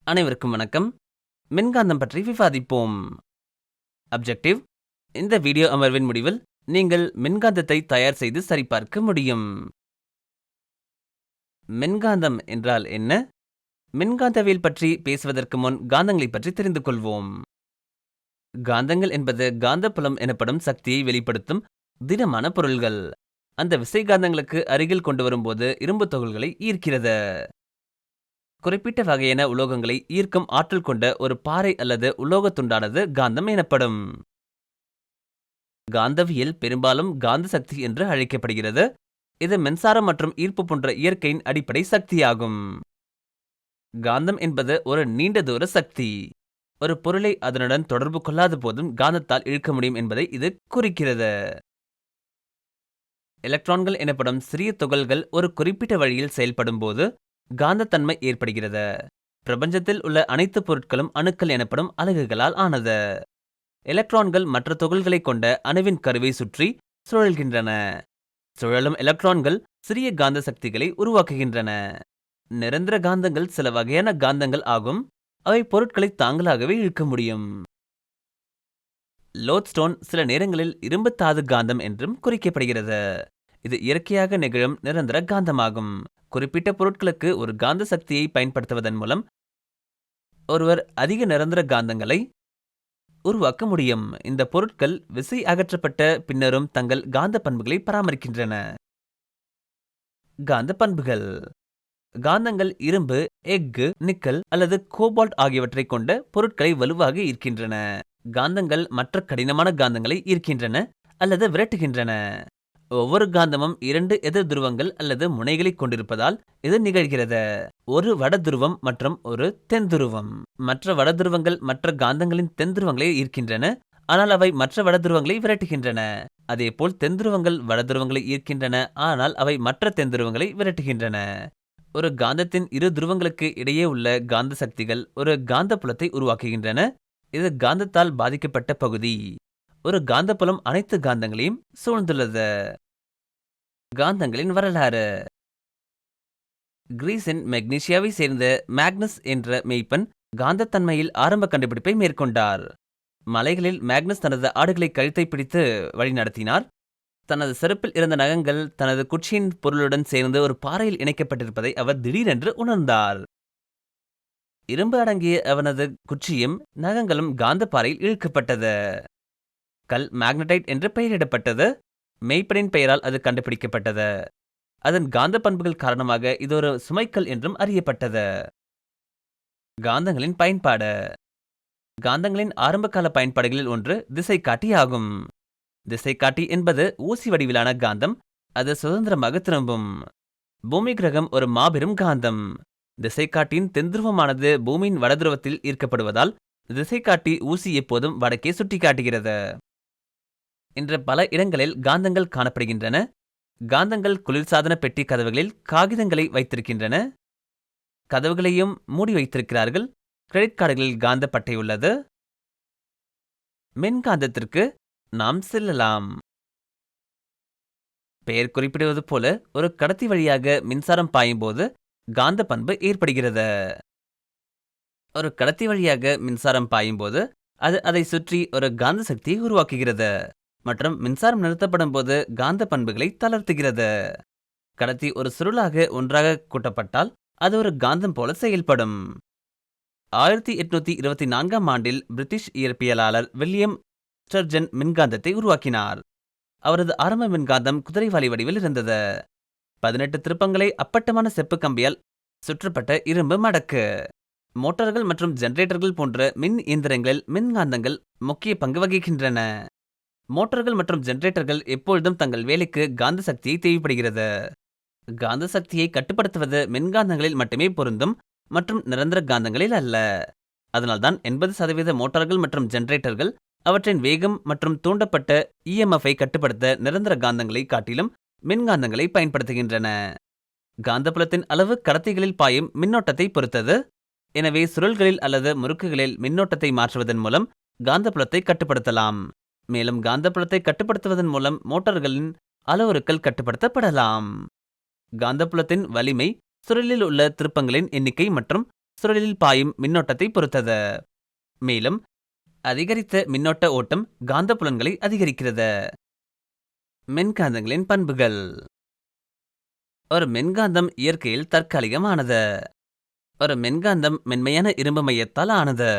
அனைவருக்கும் வணக்கம். மின்காந்தம் பற்றி விவாதிப்போம். அப்ஜெக்டிவ்: இந்த வீடியோ அமர்வின் முடிவில் நீங்கள் மின்காந்தத்தை தயார் செய்து சரிபார்க்க முடியும். மின்காந்தம் என்றால் என்ன? மின்காந்தவியல் பற்றி பேசுவதற்கு முன் காந்தங்களைப் பற்றி தெரிந்து கொள்வோம். காந்தங்கள் என்பது காந்தப்புலம் எனப்படும் சக்தியை வெளிப்படுத்தும் திடமான பொருள்கள். அந்த விசைகாந்தங்களுக்கு அருகில் கொண்டு வரும்போது இரும்பு துகள்களை ஈர்க்கிறது. குறிப்பிட்ட வகையான உலோகங்களை ஈர்க்கும் ஆற்றல் கொண்ட ஒரு பாறை அல்லது உலோகத் துண்டானது காந்தம் எனப்படும். காந்தவியல் பெரும்பாலும் காந்த சக்தி என்று அழைக்கப்படுகிறது. இது மின்சாரம் மற்றும் ஈர்ப்பு போன்ற இயற்கையின் அடிப்படை சக்தியாகும். காந்தம் என்பது ஒரு நீண்ட தூர சக்தி. ஒரு பொருளை அதனுடன் தொடர்பு கொள்ளாத போதும் காந்தத்தால் இழுக்க முடியும் என்பதை இது குறிக்கிறது. எலக்ட்ரான்கள் எனப்படும் சிறிய துகள்கள் ஒரு குறிப்பிட்ட வழியில் செயல்படும் போது காந்தத்தன்மை ஏற்படுகிறது. பிரபஞ்சத்தில் உள்ள அனைத்து பொருட்களும் அணுக்கள் எனப்படும் அலகுகளால் ஆனது. எலக்ட்ரான்கள் மற்ற துகள்களை கொண்ட அணுவின் கருவை சுற்றி சுழல்கின்றன. சுழலும் எலக்ட்ரான்கள் சிறிய காந்த சக்திகளை உருவாக்குகின்றன. நிரந்தர காந்தங்கள் சில வகையான காந்தங்கள் ஆகும். அவை பொருட்களை தாங்களாகவே இழுக்க முடியும். லோட்ஸ்டோன் சில நேரங்களில் இரும்பு தாது காந்தம் என்றும் குறிக்கப்படுகிறது. இது இயற்கையாக நிகழும் நிரந்தர காந்தமாகும். குறிப்பிட்ட பொருட்களுக்கு ஒரு காந்த சக்தியை பயன்படுத்துவதன் மூலம் ஒருவர் அதிக நிரந்தர காந்தங்களை உருவாக்க முடியும். இந்த பொருட்கள் விசை அகற்றப்பட்ட பின்னரும் தங்கள் காந்த பண்புகளை பராமரிக்கின்றன. காந்த பண்புகள்: காந்தங்கள் இரும்பு, எஃகு, நிக்கல் அல்லது கோபால்ட் ஆகியவற்றை கொண்ட பொருட்களை வலுவாக ஈர்க்கின்றன. காந்தங்கள் மற்ற கடினமான காந்தங்களை ஈர்க்கின்றன அல்லது விரட்டுகின்றன. ஒவ்வொரு காந்தமும் 2 எதிர் துருவங்கள் அல்லது முனைகளை கொண்டிருப்பதால் இது நிகழ்கிறது. ஒரு வட துருவம் மற்றும் ஒரு தென் துருவம். மற்ற வட துருவங்கள் மற்ற காந்தங்களின் தென் துருவங்களை ஈர்க்கின்றன, ஆனால் அவை மற்ற வட துருவங்களை விரட்டுகின்றன. அதேபோல் தென் துருவங்கள் வட துருவங்களை ஈர்க்கின்றன, ஆனால் அவை மற்ற தென் துருவங்களை விரட்டுகின்றன. ஒரு காந்தத்தின் இரு துருவங்களுக்கு இடையே உள்ள காந்த சக்திகள் ஒரு காந்த புலத்தை உருவாக்குகின்றன. இது காந்தத்தால் பாதிக்கப்பட்ட பகுதி. ஒரு காந்தப்புலம் அனைத்து காந்தங்களையும் சூழ்ந்துள்ளது. காந்தங்களின் வரலாறு: கிரீஸின் மெக்னீசியாவை சேர்ந்த மேக்னஸ் என்ற மெய்ப்பன் காந்தத்தன்மையில் ஆரம்ப கண்டுபிடிப்பை மேற்கொண்டார். மலைகளில் மேக்னஸ் தனது ஆடுகளை கழுத்தை பிடித்து வழிநடத்தினார். தனது செருப்பில் இருந்த நகங்கள் தனது குச்சியின் பொருளுடன் சேர்ந்து ஒரு பாறையில் இணைக்கப்பட்டிருப்பதை அவர் திடீரென்று உணர்ந்தார். இரும்பு அடங்கிய அவனது குச்சியும் நகங்களும் காந்த பாறையில் இழுக்கப்பட்டது. கல் மேக்னடைட் என்று பெயரிடப்பட்டது. மெய்ப்பனின் பெயரால் அது கண்டுபிடிக்கப்பட்டது. அதன் காந்த பண்புகள் காரணமாக இது ஒரு சுமைக்கல் என்றும் அறியப்பட்டது. காந்தங்களின் பயன்பாடு: காந்தங்களின் ஆரம்பகால பயன்பாடுகளில் ஒன்று திசைக்காட்டி ஆகும். திசைக்காட்டி என்பது ஊசி வடிவிலான காந்தம். அது சுதந்திரமாக திரும்பும். பூமி கிரகம் ஒரு மாபெரும் காந்தம். திசைக்காட்டியின் தென்துருவமானது பூமியின் வடதுருவத்தில் ஈர்க்கப்படுவதால் திசைக்காட்டி ஊசி எப்போதும் வடக்கே சுட்டிக்காட்டுகிறது. இன்று பல இடங்களில் காந்தங்கள் காணப்படுகின்றன. காந்தங்கள் குளிர்சாதன பெட்டி கதவுகளில் காகிதங்களை வைத்திருக்கின்றன. கதவுகளையும் மூடி வைத்திருக்கிறார்கள். கிரெடிட் கார்டுகளில் காந்த பட்டை உள்ளது. மின்காந்தத்திற்கு நாம் செல்லலாம். பெயர் குறிப்பிடுவது போல ஒரு கடத்தி வழியாக மின்சாரம் பாயும் போது காந்த பண்பு ஏற்படுகிறது. ஒரு கடத்தி வழியாக மின்சாரம் பாயும் போது அது அதை சுற்றி ஒரு காந்த சக்தியை உருவாக்குகிறது மற்றும் மின்சாரம் நிறுத்தப்படும் போது காந்த பண்புகளை தளர்த்துகிறது. கடத்தி ஒரு சுருளாக ஒன்றாக கூட்டப்பட்டால் அது ஒரு காந்தம் போல செயல்படும். 1824ஆம் ஆண்டில் பிரிட்டிஷ் இயற்பியலாளர் வில்லியம் ஸ்டர்ஜன் மின்காந்தத்தை உருவாக்கினார். அவரது ஆரம்ப மின்காந்தம் குதிரைவாலி வடிவில் இருந்தது. 18 திருப்பங்களை அப்பட்டமான செப்பு கம்பியால் சுற்றப்பட்ட இரும்பு மடக்கு. மோட்டார்கள் மற்றும் ஜெனரேட்டர்கள் போன்ற மின் இயந்திரங்களில் மின்காந்தங்கள் முக்கிய பங்கு வகிக்கின்றன. மோட்டார்கள் மற்றும் ஜெனரேட்டர்கள் எப்பொழுதும் தங்கள் வேலைக்கு காந்த சக்தியை தேவைப்படுகிறது. காந்த சக்தியை கட்டுப்படுத்துவது மின்காந்தங்களில் மட்டுமே பொருந்தும் மற்றும் நிரந்தர காந்தங்களில் அல்ல. அதனால்தான் 80% மோட்டார்கள் மற்றும் ஜெனரேட்டர்கள் அவற்றின் வேகம் மற்றும் தூண்டப்பட்ட இஎம்எஃப்-ஐ கட்டுப்படுத்த நிரந்தர காந்தங்களை காட்டிலும் மின்காந்தங்களை பயன்படுத்துகின்றன. காந்தப்புலத்தின் அளவு கடத்திகளில் பாயும் மின்னோட்டத்தை பொறுத்தது. எனவே சுருள்களில் அல்லது முறுக்குகளில் மின்னோட்டத்தை மாற்றுவதன் மூலம் காந்தப்புலத்தை கட்டுப்படுத்தலாம். மேலும் காந்தப்புலத்தை கட்டுப்படுத்துவதன் மூலம் மோட்டார்களின் அளவுருக்கள் கட்டுப்படுத்தப்படலாம். காந்தப்புலத்தின் வலிமை சுருளில் உள்ள திருப்பங்களின் எண்ணிக்கை மற்றும் சுழலில் பாயும் மின்னோட்டத்தை பொறுத்தது. மேலும் அதிகரித்த மின்னோட்ட ஓட்டம் காந்தப்புலன்களை அதிகரிக்கிறது. மின்காந்தங்களின் பண்புகள். ஒரு மின்காந்தம் இயற்கையில் தற்காலிகமானது. ஒரு மின்காந்தம் மென்மையான இரும்பு மையத்தால் ஆனது.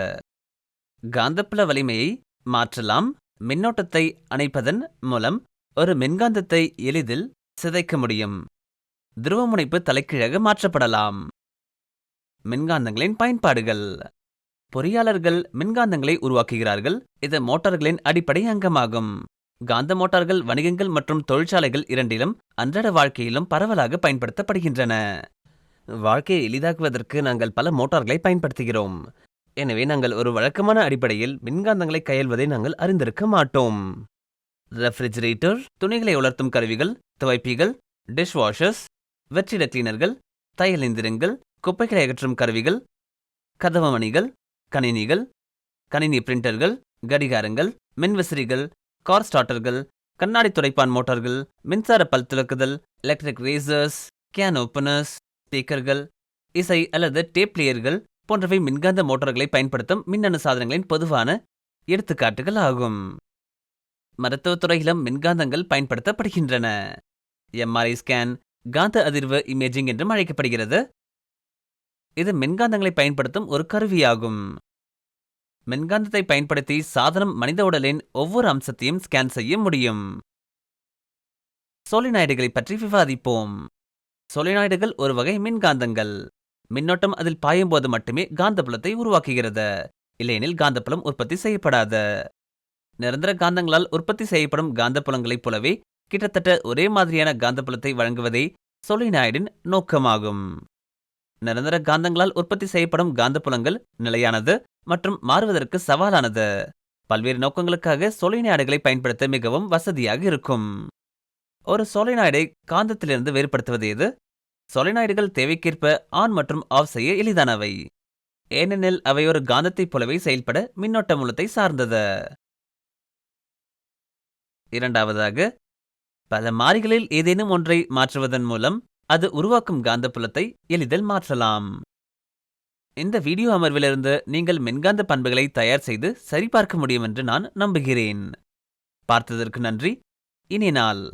காந்தப்புல வலிமையை மாற்றலாம். மின்னோட்டத்தை அணைப்பதன் மூலம் ஒரு மின்காந்தத்தை எளிதில் சிதைக்க முடியும். துருவமுனைப்பு தலைகீழாக மாற்றப்படலாம். மின்காந்தங்களின் பயன்பாடுகள். பொறியாளர்கள் மின்காந்தங்களை உருவாக்குகிறார்கள். இது மோட்டார்களின் அடிப்படை அங்கமாகும். காந்த மோட்டார்கள் வணிகங்கள் மற்றும் தொழிற்சாலைகள் இரண்டிலும் அன்றாட வாழ்க்கையிலும் பரவலாக பயன்படுத்தப்படுகின்றன. வாழ்க்கையை எளிதாக்குவதற்கு நாங்கள் பல மோட்டார்களை பயன்படுத்துகிறோம். எனவே நாங்கள் ஒரு வழக்கமான அடிப்படையில் மின்காந்தங்களை கையாள்வதை நாங்கள் அறிந்திருக்க மாட்டோம். ரெஃப்ரிஜரேட்டர், துணிகளை உலர்த்தும் கருவிகள், துவைப்பிகள், டிஷ்வாஷர்ஸ், வெற்றிட கிளீனர்கள், தையல் எந்திரங்கள், குப்பைகளை அகற்றும் கருவிகள், கதவமணிகள், கணினிகள், கணினி பிரிண்டர்கள், கடிகாரங்கள், மின்விசிறிகள், கார் ஸ்டார்டர்கள், கண்ணாடி துடைப்பான் மோட்டார்கள், மின்சார பல் துலக்குதல், எலக்ட்ரிக் ரேசர்ஸ், கேன் ஓப்பனர்ஸ், ஸ்பீக்கர்கள், இசை அல்லது டேப் பிளேயர்கள் போன்றவை மின்காந்த மோட்டார்களை பயன்படுத்தும் மின்னணு சாதனங்களின் பொதுவான எடுத்துக்காட்டுகள் ஆகும். மருத்துவத்துறையிலும் மின்காந்தங்கள் பயன்படுத்தப்படுகின்றன. எம்ஆர்ஐ ஸ்கேன் காந்த அதிர்வு இமேஜிங் என்றும் அழைக்கப்படுகிறது. இது மின்காந்தங்களை பயன்படுத்தும் ஒரு கருவியாகும். மின்காந்தத்தை பயன்படுத்தி சாதனம் மனித உடலின் ஒவ்வொரு அம்சத்தையும் ஸ்கேன் செய்ய முடியும். சோலினாய்டுகளை பற்றி விவாதிப்போம். சோலினாய்டுகள் ஒரு வகை மின்காந்தங்கள். மின்னோட்டம் அதில் பாயும் போது மட்டுமே காந்தப்புலத்தை உருவாக்குகிறது. இல்லையெனில் காந்தப்புலம் உற்பத்தி செய்யப்படாது. நிரந்தர காந்தங்களால் உற்பத்தி செய்யப்படும் காந்தப்புலங்களைப் போலவே கிட்டத்தட்ட ஒரே மாதிரியான காந்தப்புலத்தை வழங்குவதே சோலினாய்டின் நோக்கமாகும். நிரந்தர காந்தங்களால் உற்பத்தி செய்யப்படும் காந்தப்புலங்கள் நிலையானது மற்றும் மாறுவதற்கு சவாலானது. பல்வேறு நோக்கங்களுக்காக சோலினாய்டுகளை பயன்படுத்த மிகவும் வசதியாக இருக்கும். ஒரு சோலினாய்டை காந்தத்திலிருந்து வேறுபடுத்துவது எது? சோலினாய்டுகள் தேவைக்கேற்ப ஆன் மற்றும் ஆஃப் செய்ய எளிதானவை, ஏனெனில் அவை ஒரு காந்தத்தைப் போலவே செயல்பட மின்னோட்ட மூலத்தை சார்ந்தது. இரண்டாவதாக, பல மாறிகளில் ஏதேனும் ஒன்றை மாற்றுவதன் மூலம் அது உருவாக்கும் காந்தப்புலத்தை எளிதில் மாற்றலாம். இந்த வீடியோ அமர்விலிருந்து நீங்கள் மின்காந்த பண்புகளை தயார் செய்து சரிபார்க்க முடியும் என்று நான் நம்புகிறேன். பார்த்ததற்கு நன்றி. இனி நாள்.